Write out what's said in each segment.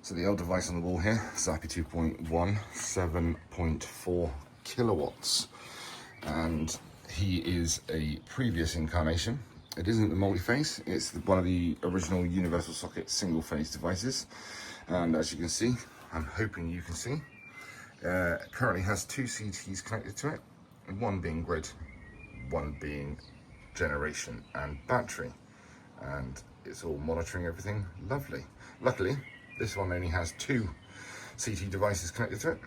So the old device on the wall here, Zappi 2.1, 7.4 kilowatts. And he is a previous incarnation. It isn't the multi-phase, it's one of the original universal socket single phase devices. And as you can see, I'm hoping you can see, currently has two CTs connected to it, one being grid, one being generation and battery. And it's all monitoring everything lovely. Luckily, this one only has two CT devices connected to it,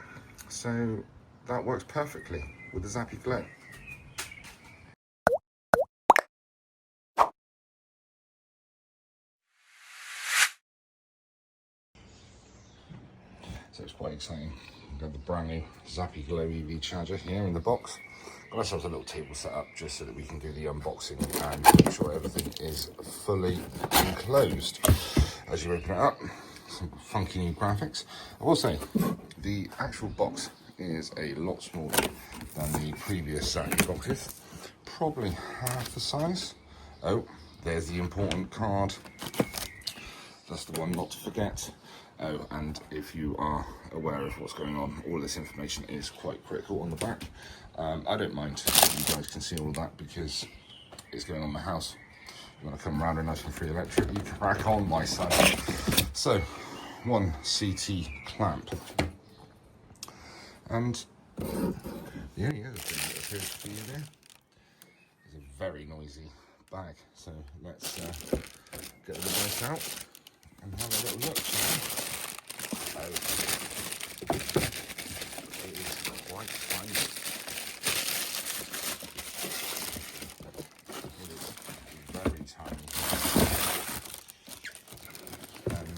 so that works perfectly with the Zappi GLO. So it's quite exciting. We've got the brand new Zappi GLO EV charger here in the box. Got ourselves a little table set up just so that we can do the unboxing and make sure everything is fully enclosed. As you open it up, some funky new graphics. I will say, the actual box is a lot smaller than the previous Zappi boxes. Probably half the size. Oh, there's the important card. That's the one not to forget. Oh, and if you are aware of what's going on, all this information is quite critical on the back. I don't mind if you guys can see all that because it's going on my house. You want to come around and nice and free electric, you crack on, my son. So, one CT clamp. And the only other thing that appears to be in there is a very noisy bag. So let's get the device out and have a little look. Oh, it is quite tiny. It is very tiny. And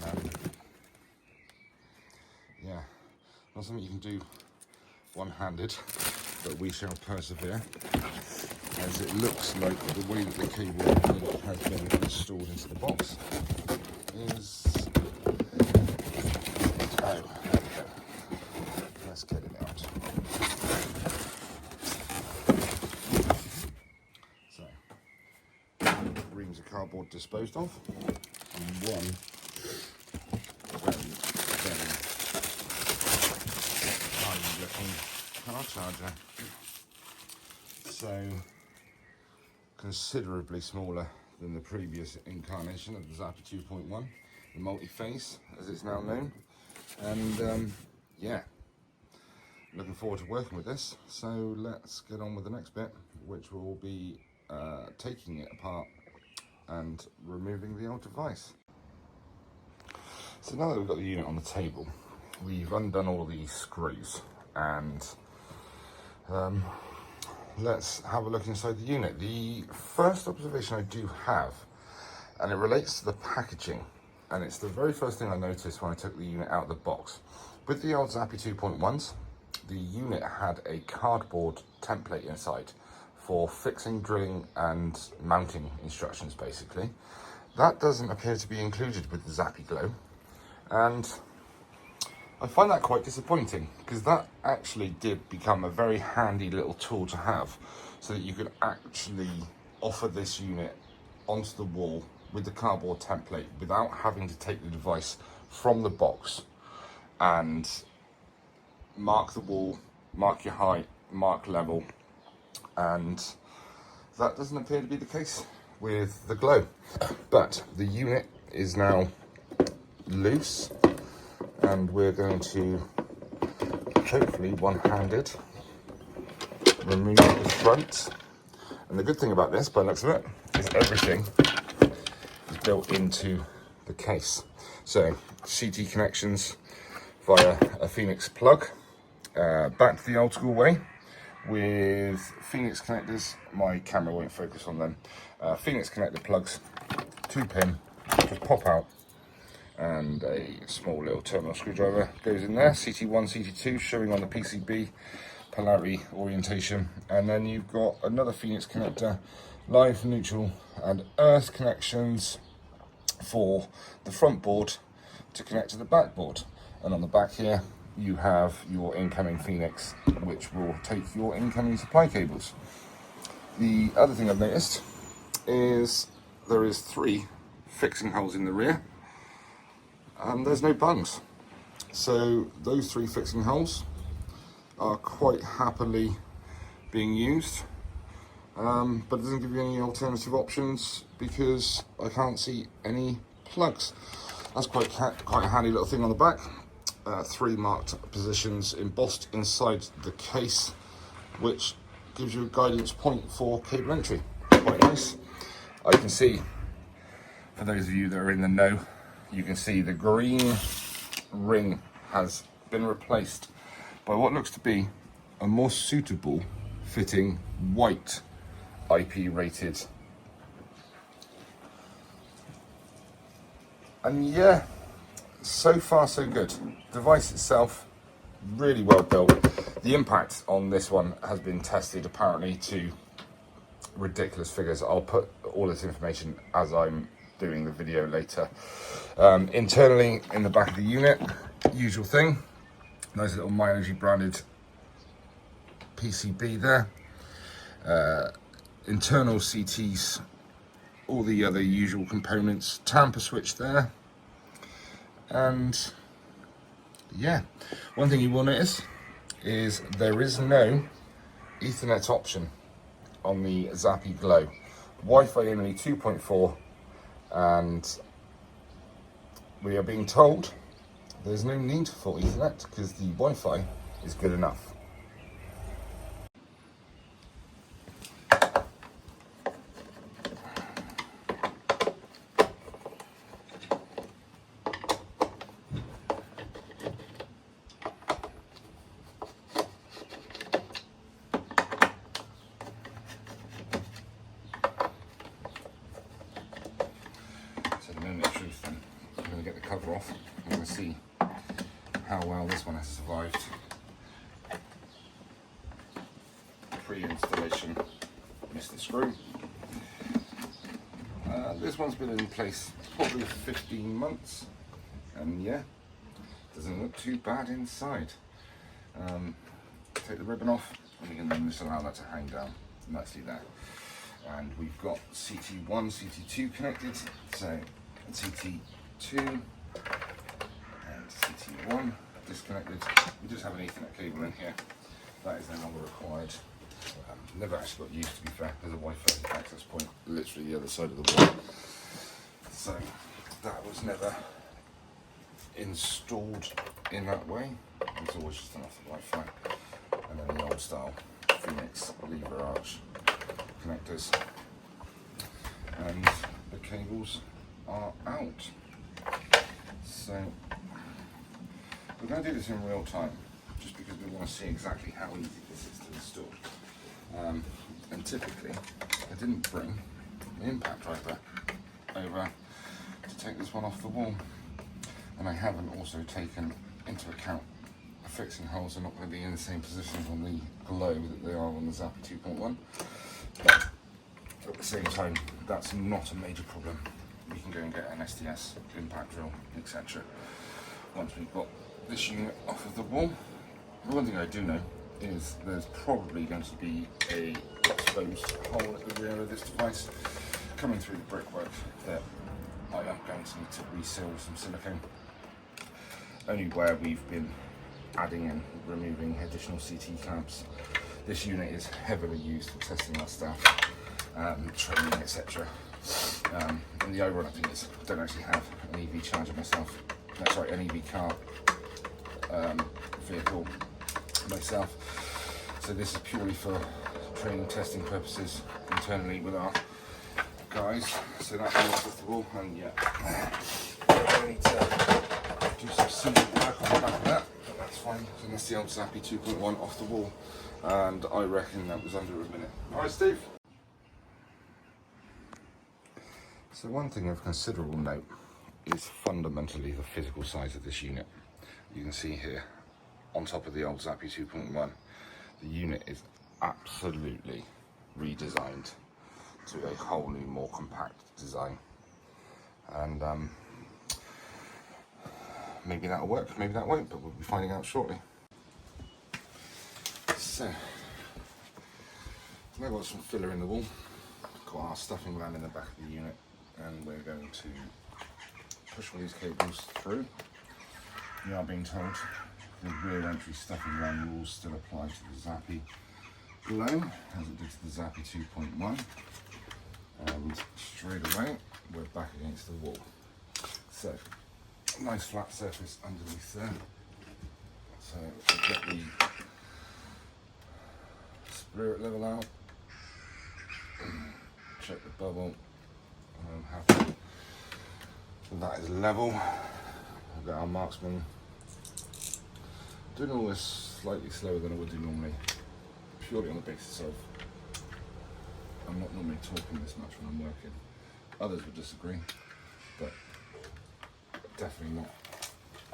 yeah, not something you can do one-handed, but we shall persevere, as it looks like the way that the cable has been installed into the box is... Oh, there we go. Let's get it out. So, reams of cardboard disposed of, and one very tiny looking car charger. So, considerably smaller than the previous incarnation of the Zappi 2.1, the multi-phase as it's now known. And yeah, looking forward to working with this. So let's get on with the next bit, which will be taking it apart and removing the old device. So now that we've got the unit on the table, we've undone all these screws, and let's have a look inside the unit. The first observation I do have, and it relates to the packaging, and it's the very first thing I noticed when I took the unit out of the box. With the old Zappi 2.1s, the unit had a cardboard template inside for fixing, drilling and mounting instructions basically. That doesn't appear to be included with the Zappi GLO, and I find that quite disappointing, because that actually did become a very handy little tool to have, so that you could actually offer this unit onto the wall with the cardboard template without having to take the device from the box and mark the wall, mark your height, mark level, and that doesn't appear to be the case with the GLO. But the unit is now loose, and we're going to hopefully one-handed remove the front. And the good thing about this, by the looks of it, is everything is built into the case. So CT connections via a Phoenix plug, back to the old school way with Phoenix connectors. My camera won't focus on them. Phoenix connector plugs, 2-pin, just pop out, and a small little terminal screwdriver goes in there. CT1, CT2 showing on the PCB, polarity orientation, and then you've got another Phoenix connector, live, neutral and earth connections for the front board to connect to the back board. And on the back here you have your incoming Phoenix, which will take your incoming supply cables. The other thing I've noticed is there is 3 fixing holes in the rear, and there's no bungs. So those 3 fixing holes are quite happily being used, but it doesn't give you any alternative options because I can't see any plugs. That's quite a handy little thing on the back. 3 marked positions embossed inside the case, which gives you a guidance point for cable entry. Quite nice. I can see, for those of you that are in the know, you can see the green ring has been replaced by what looks to be a more suitable fitting white IP rated. And yeah, so far so good. Device itself, really well built. The impact on this one has been tested apparently to ridiculous figures. I'll put all this information as I'm doing the video later. Internally in the back of the unit, usual thing, nice little My Energy branded PCB there. Internal CTs, all the other usual components, tamper switch there. And yeah, one thing you will notice is there is no Ethernet option on the Zappi GLO. Wi-Fi only 2.4, and we are being told there's no need for Ethernet because the Wi-Fi is good enough. I'm going to get the cover off. I'm going to see how well this one has survived pre-installation. Missed the screw. This one's been in place probably 15 months, and yeah, doesn't look too bad inside. Take the ribbon off, and you can then just allow that to hang down nicely there. And we've got CT1, CT2 connected, so CT2 and CT1 disconnected. We just have an Ethernet cable in here. That is no longer required. Never actually got used, to be fair. There's a Wi-Fi access point literally the other side of the wall. So that was never installed in that way. It's always just enough Wi-Fi. And then the old style Phoenix lever arch connectors. And the cables are out. So we're going to do this in real time, just because we want to see exactly how easy this is to install. And typically, I didn't bring an impact driver over to take this one off the wall, and I haven't also taken into account the fixing holes are not going to be in the same positions on the GLO that they are on the Zappi 2.1. But at the same time, that's not a major problem. We can go and get an SDS, impact drill, etc. once we've got this unit off of the wall. The one thing I do know is there's probably going to be a exposed hole at the rear of this device coming through the brickwork that I am going to need to reseal with some silicone. Only where we've been adding and removing additional CT clamps. This unit is heavily used for testing our staff, training, etc. And the ironic thing is, I don't actually have an EV charger myself. No, sorry, an EV car vehicle myself. So this is purely for training, testing purposes internally with our guys. So that's off the wall, and yeah, I need to do some sealant work on the back of that, but that's fine. So that's the old Zappi 2.1 off the wall, and I reckon that was under a minute. All right, Steve. So one thing of considerable note is fundamentally the physical size of this unit. You can see here, on top of the old Zappi 2.1, the unit is absolutely redesigned to a whole new, more compact design. And maybe that'll work, maybe that won't, but we'll be finding out shortly. So, I've got some filler in the wall, got our stuffing lamp in the back of the unit, and we're going to push all these cables through. we are being told the rear entry stuffing gland rules still apply to the Zappi GLO as it did to the Zappi 2.1, and straight away we're back against the wall. So nice flat surface underneath there. So we'll get the spirit level out, check the bubble, and I'm happy that is level. We've got our marksman doing all this slightly slower than I would do normally, purely on the basis of I'm not normally talking this much when I'm working. Others would disagree, but definitely not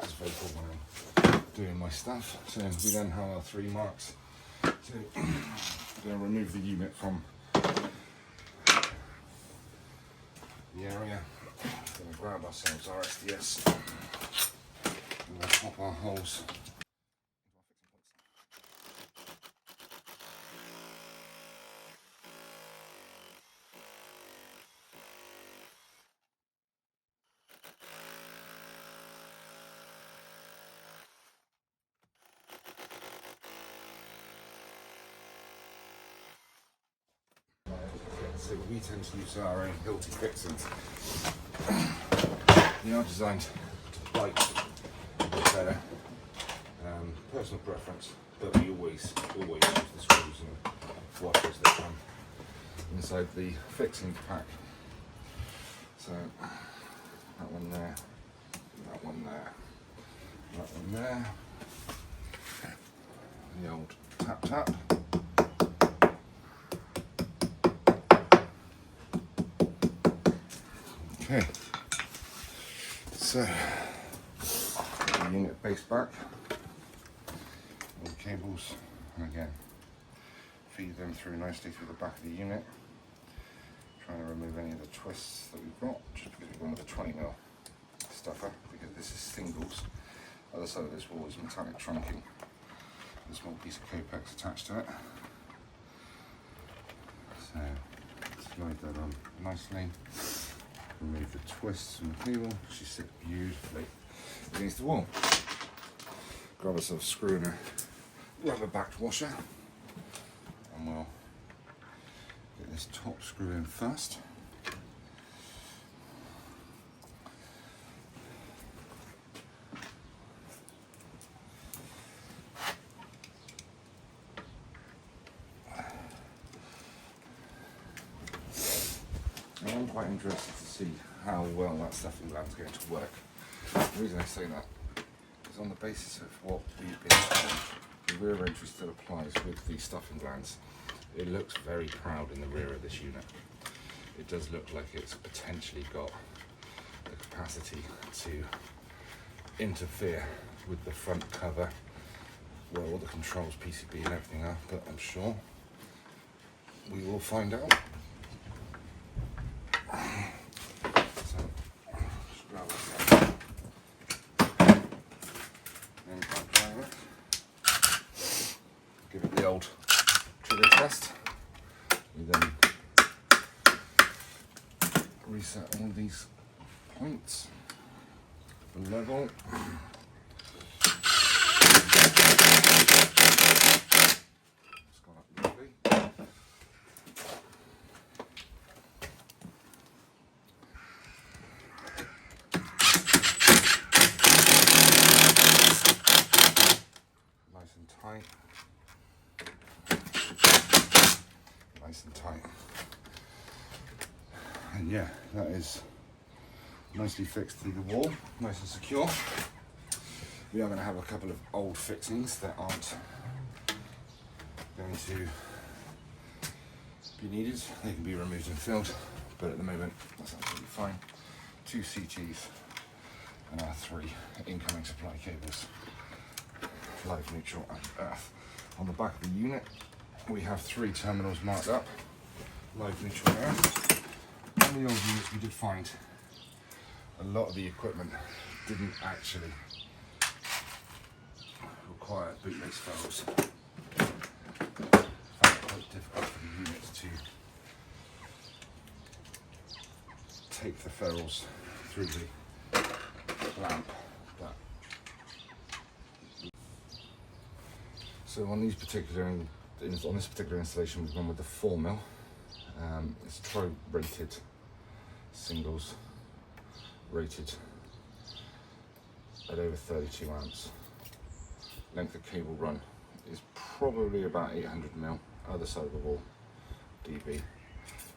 as vocal when I'm doing my stuff. So we then have our 3 marks. So I'm going to remove the unit from the area. Going to grab ourselves our SDS and we'll pop our holes. So we tend to use our own Hilti fixings. They are designed to bite a bit better, personal preference, but we always use the screws and washers that come inside the fixing pack. So that one there, that one there, that one there, the old tap tap. Okay, so the unit base back, all the cables, and again feed them through nicely through the back of the unit, trying to remove any of the twists that we've got, just because we've gone with a 20mm stuffer, because this is singles. Other side of this wall is metallic trunking, a small piece of Copex attached to it. So slide that on nicely. Remove the twists from the cable. She sits beautifully against the wall. Grab ourselves a screw and a rubber backed washer, and we'll get this top screw in first. I'm quite interested to see how well that stuffing gland's going to work. The reason I say that is on the basis of what we've been told, the rear entry still applies with the stuffing glands. It looks very proud in the rear of this unit. It does look like it's potentially got the capacity to interfere with the front cover where all the controls, PCB and everything are, but I'm sure we will find out. Give it the old trigger test. We then reset all these points for level. It's gone up lovely. Nice and tight. Nice and tight. And yeah, that is nicely fixed through the wall, nice and secure. We are going to have a couple of old fixings that aren't going to be needed. They can be removed and filled, but at the moment that's absolutely fine. 2 CTs and our 3 incoming supply cables, live, neutral and earth. On the back of the unit we have 3 terminals marked up, live, neutral and earth. On the old units we did find a lot of the equipment didn't actually require bootlace ferrules. I found it quite difficult for the unit to take the ferrules through the lamp, but So on this particular installation, we've gone with the 4mm. It's rated singles, rated at over 32 amps. Length of cable run is probably about 800mm, other side of the wall, dB.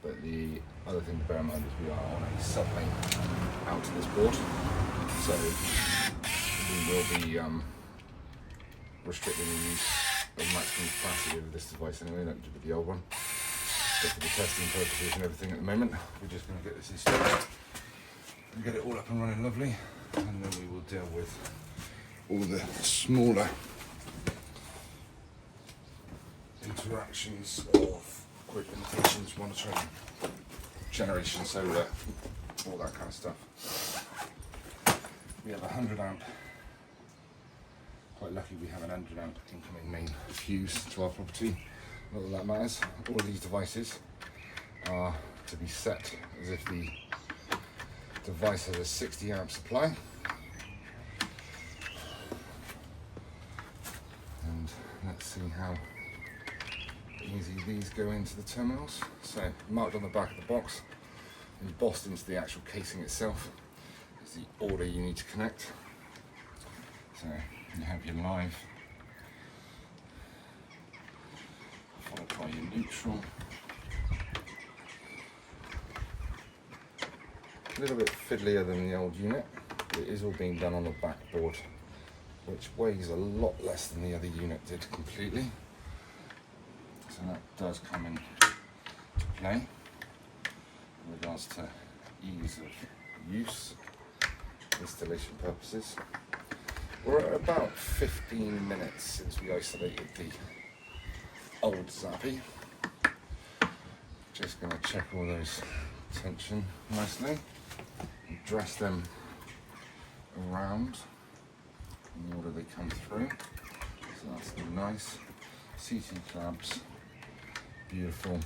But the other thing to bear in mind is we are on a sublink out to this board, so we will be restricting the use of maximum capacity of this device anyway, like we did with the old one. But for the testing purposes and everything at the moment, we're just going to get this installed and get it all up and running lovely, and then we will deal with all the smaller interactions of quick limitations, monitoring, generation solar, all that kind of stuff. We have a 100 amp, quite lucky we have an 100 amp incoming main fuse to our property. Not that that matters. All these devices are to be set as if the device has a 60 amp supply. And let's see how easy these go into the terminals. So marked on the back of the box, embossed into the actual casing itself is the order you need to connect. So you have your live, followed by your neutral. A little bit fiddlier than the old unit. It is all being done on the backboard, which weighs a lot less than the other unit did completely. So that does come into play in regards to ease of use, installation purposes. We're at about 15 minutes since we isolated the old Zappi. Just going to check all those tension nicely and dress them around in the order they come through. So that's nice. CT clamps. Beautiful.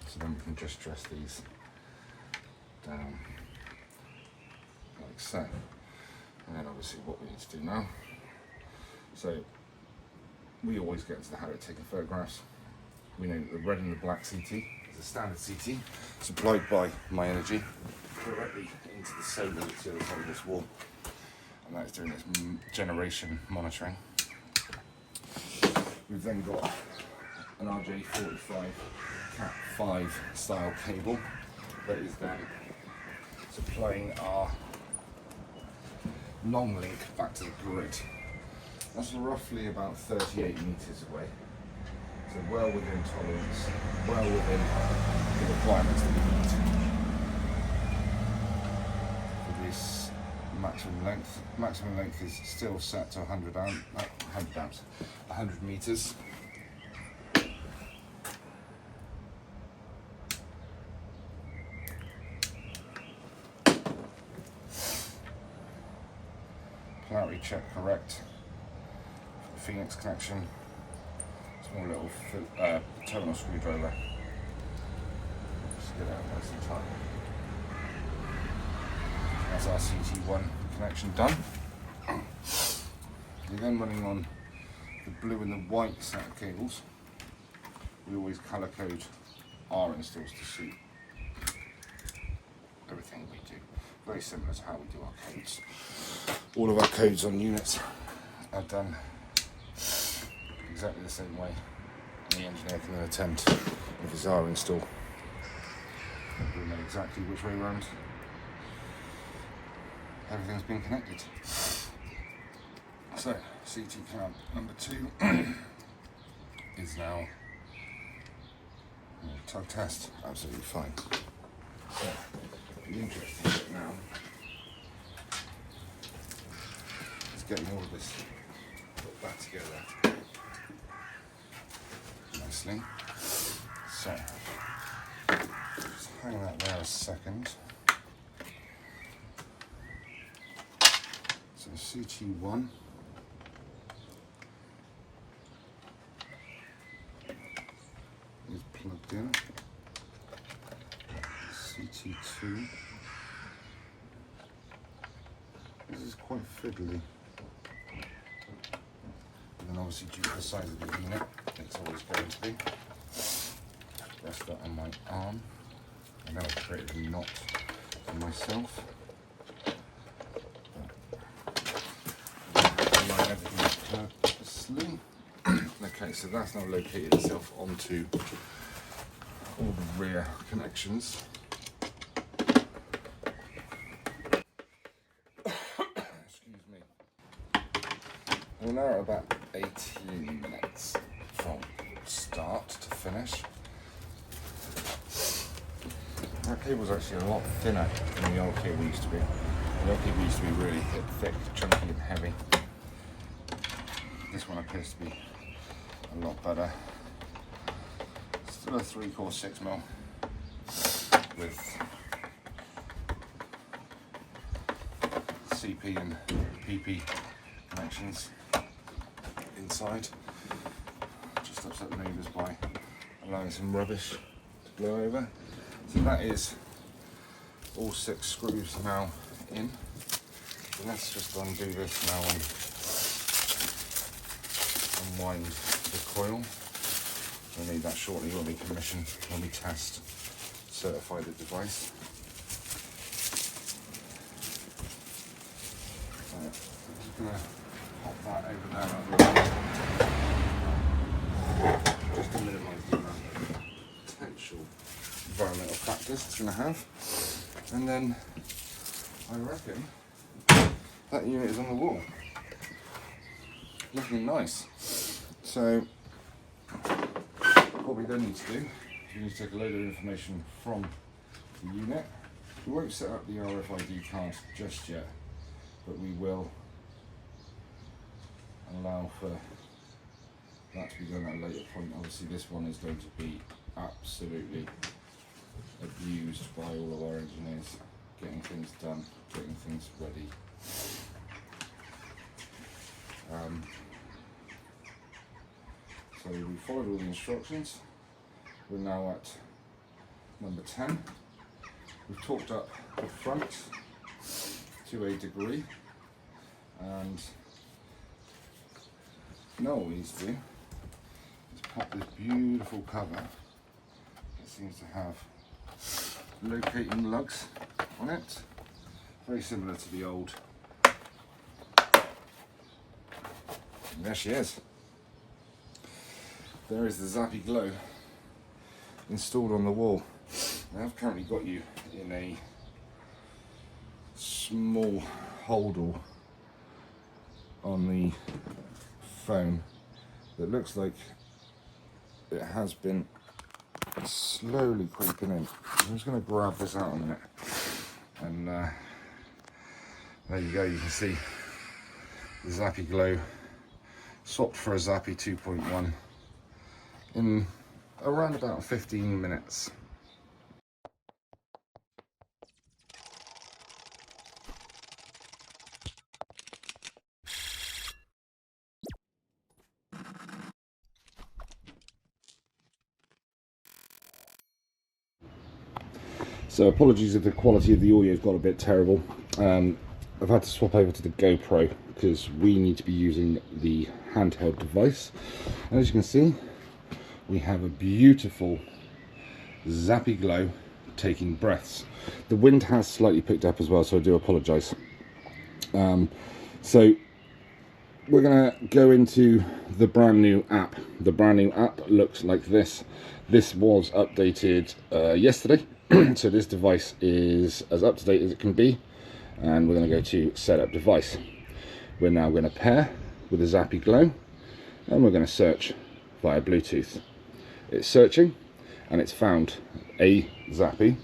So then we can just dress these down like so. And then obviously what we need to do now. So we always get into the habit of taking photographs. We know that the red and the black CT is a standard CT supplied by My Energy directly into the solar that's the other side of this wall. And that is doing its generation monitoring. We've then got an RJ45 Cat 5 style cable that is then supplying our long link back to the grid. That's roughly about 38 meters away, so well within tolerance, well within the requirements that we need for this maximum length. Maximum length is still set to 100 meters. Polarity check correct. Phoenix connection. Small little terminal screwdriver. Just get out nice and tight. That's our CT1 connection done. We're then running on the blue and the white set of cables. We always colour code our installs to suit everything we do. Very similar to how we do our codes. All of our codes on units are done exactly the same way. And the engineer can then attempt, if it's our install, we know exactly which way round everything's been connected. So, CT clamp number 2 is now tug test, absolutely fine. So, the interesting bit now is getting all of this put back together nicely. So, just hang that there a second. So CT1 is plugged in. CT2. This is quite fiddly with an obviously due to the size of the unit, it's always going to be. Rest that on my arm. I know I've created a knot for myself. Line everything purposely. Okay, so that's now located itself onto all the rear connections. Excuse me. We're now at about 18 minutes from start to finish. Our cable's actually a lot thinner than the old cable used to be. The old cable used to be really thick, chunky and heavy. This one appears to be a lot better. Still a 3/4 6mm with CP and PP connections inside. Just upset the neighbours by allowing some rubbish to blow over. So that is all 6 screws now in. So let's just undo this now and unwind the coil. We'll need that shortly when we commission, when we test, certify the device. So I'm just going to pop that over there just to minimise the amount of potential environmental factors it's going to have. And then I reckon that unit is on the wall. Looking nice. So what we then need to do is we need to take a load of information from the unit. We won't set up the RFID card just yet, but we will allow for that to be done at a later point. Obviously this one is going to be absolutely abused by all of our engineers, getting things done, getting things ready. So we followed all the instructions. We're now at number 10. We've torqued up the front to a degree, and now all we need to do is pop this beautiful cover. It seems to have locating lugs on it, very similar to the old. And there she is. There is the Zappi GLO installed on the wall. Now I've currently got you in a small holdall on the phone that looks like it has been slowly creeping in. I'm just going to grab this out a minute, and there you go. You can see the Zappi GLO swapped for a Zappi 2.1 in around about 15 minutes. So apologies if the quality of the audio has got a bit terrible. I've had to swap over to the GoPro because we need to be using the handheld device. And as you can see, we have a beautiful Zappi GLO taking breaths. The wind has slightly picked up as well, so I do apologise. So we're going to go into the brand new app. The brand new app looks like this. This was updated yesterday, so this device is as up to date as it can be, and we're going to go to setup device. We're now going to pair with the Zappi GLO, and we're going to search via Bluetooth. It's searching and it's found a Zappi.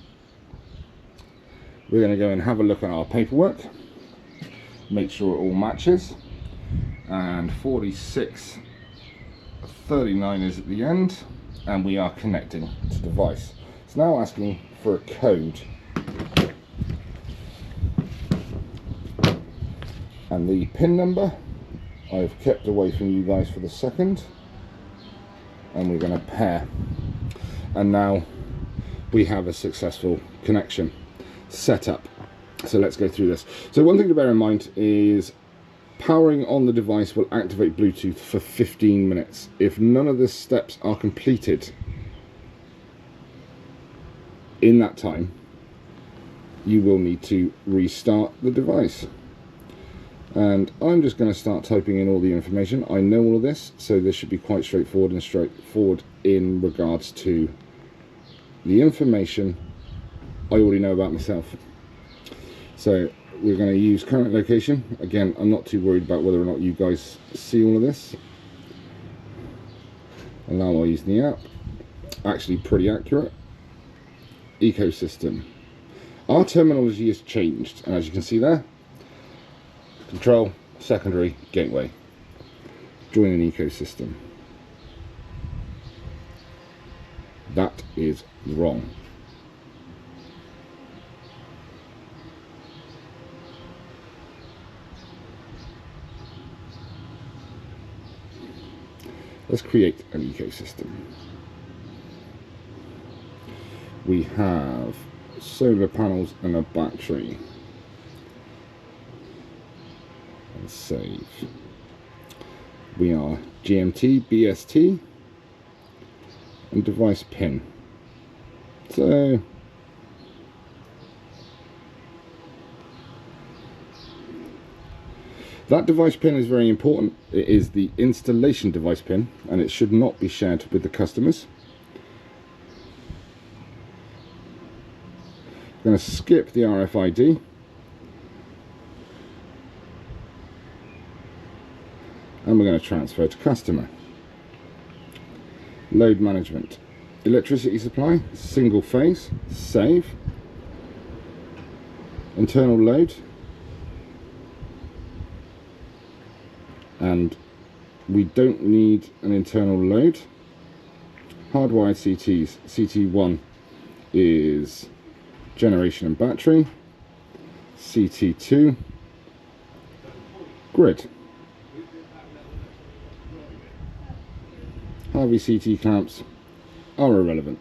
We're going to go and have a look at our paperwork, make sure it all matches, and 4639 is at the end, and we are connecting to device. It's now asking for a code, and the PIN number I've kept away from you guys for the second, and we're going to pair, and now we have a successful connection set up. So let's go through this. So one thing to bear in mind is Powering on the device will activate Bluetooth for 15 minutes. If none of the steps are completed in that time, you will need to restart the device. And I'm just going to start typing in all the information. I know all of this, so this should be quite straightforward in regards to the information I already know about myself. So we're going to use current location. Again, I'm not too worried about whether or not you guys see all of this. Allow while using the app. Actually pretty accurate. Ecosystem. Our terminology has changed, and as you can see there, control, secondary, gateway. Join an ecosystem. That is wrong. Let's create an ecosystem. We have solar panels and a battery. And save. We are GMT, BST, and device pin. So that device pin is very important. It is the installation device pin, and it should not be shared with the customers. I'm going to skip the RFID. And we're going to transfer to customer. Load management. Electricity supply, single phase, save. Internal load. And we don't need an internal load. Hardwired CTs. CT1 is generation and battery. CT2 grid. Harvey CT clamps are irrelevant.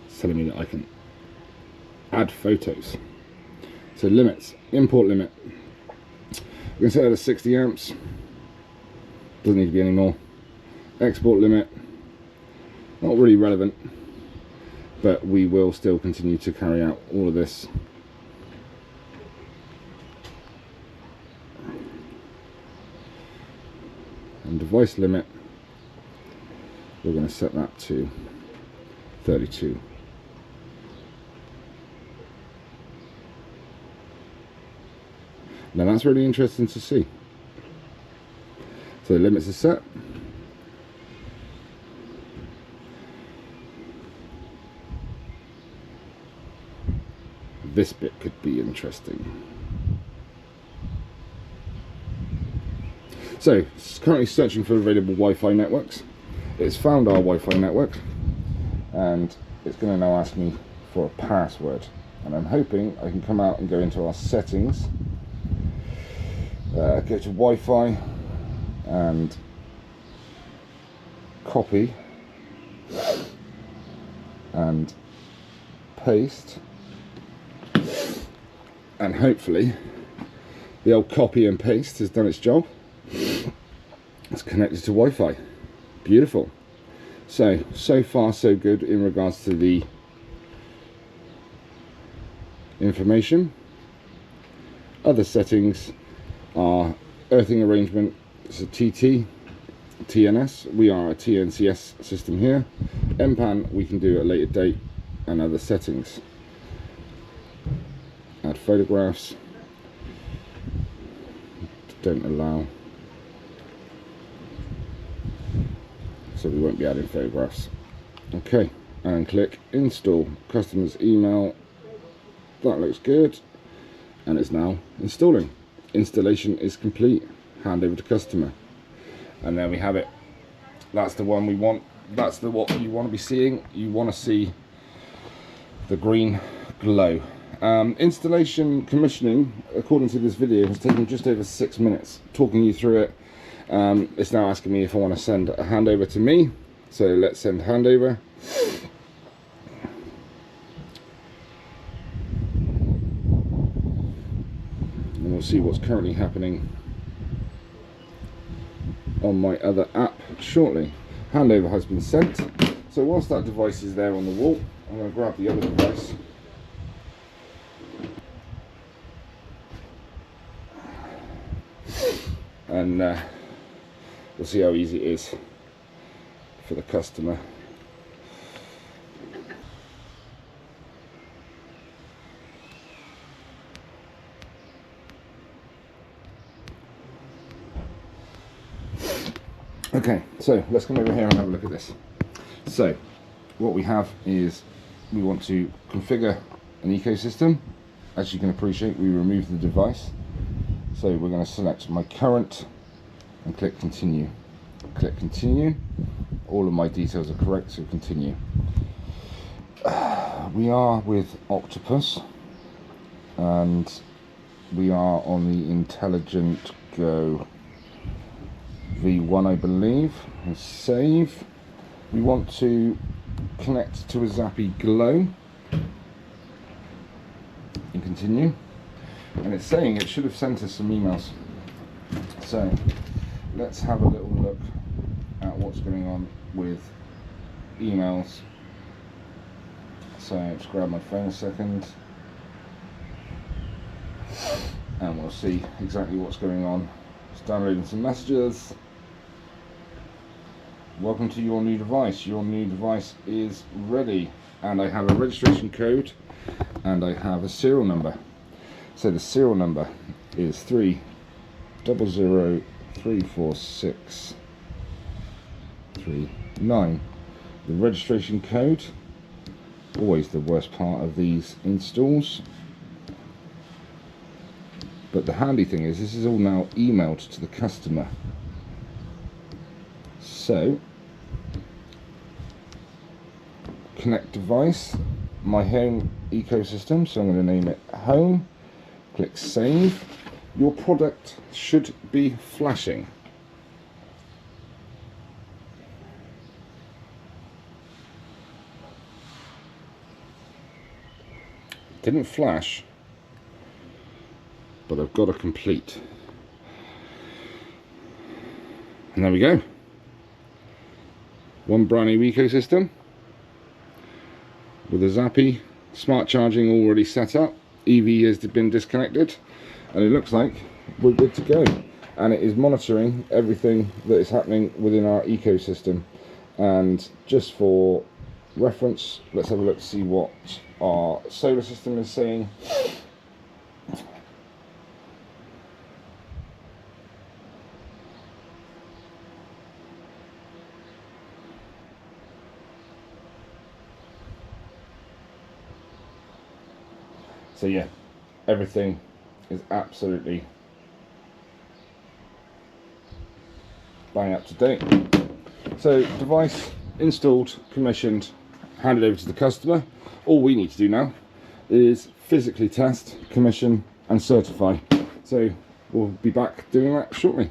It's telling me that I can add photos. So limits, import limit. We can set it at 60 amps. Doesn't need to be any more. Export limit, not really relevant, but we will still continue to carry out all of this. And device limit, we're going to set that to 32. Now that's really interesting to see. So the limits are set. This bit could be interesting. So it's currently searching for available Wi-Fi networks. It's found our Wi-Fi network, and it's going to now ask me for a password. And I'm hoping I can come out and go into our settings, go to Wi-Fi, and copy and paste, and hopefully the old copy and paste has done its job. It's connected to Wi-Fi. Beautiful. So far so good in regards to the information. Other settings are earthing arrangement. It's a TT, TNS. We are a TNCS system here. MPAN we can do at a later date, and other settings. Add photographs. Don't allow. So we won't be adding photographs. Okay, and click install. Customer's email. That looks good, and it's now installing. Installation is complete. Hand over to customer, and there we have it. That's the one we want. That's the what you want to be seeing. You want to see the green glow. Installation commissioning, according to this video, has taken just over 6 minutes talking you through it. It's now asking me if I want to send a handover to me, so let's send handover. we'll see what's currently happening on my other app shortly. Handover has been sent. So whilst that device is there on the wall, I'm going to grab the other device. And we'll see how easy it is for the customer. Okay, so let's come over here and have a look at this. So what we have is we want to configure an ecosystem. As you can appreciate, we remove the device. So we're going to select my current and click continue. Click continue. All of my details are correct, so continue. We are with Octopus and we are on the Intelligent Go V1, I believe, and save. We want to connect to a Zappi GLO and continue. And it's saying it should have sent us some emails. So let's have a little look at what's going on with emails. So just grab my phone a second and we'll see exactly what's going on. Just downloading some messages. Welcome to your new device. Your new device is ready. And I have a registration code and I have a serial number. So the serial number is 300346339. The registration code, always the worst part of these installs. But the handy thing is this is all now emailed to the customer. So connect device, my home ecosystem, so I'm going to name it home. Click save. Your product should be flashing. Didn't flash, but I've got a complete. And there we go. One brand new ecosystem with a Zappi smart charging already set up. EV has been disconnected and it looks like we're good to go, and it is monitoring everything that is happening within our ecosystem. And just for reference, let's have a look to see what our solar system is saying. So yeah, everything is absolutely bang up to date. So device installed, commissioned, handed over to the customer. All we need to do now is physically test, commission and certify. So we'll be back doing that shortly.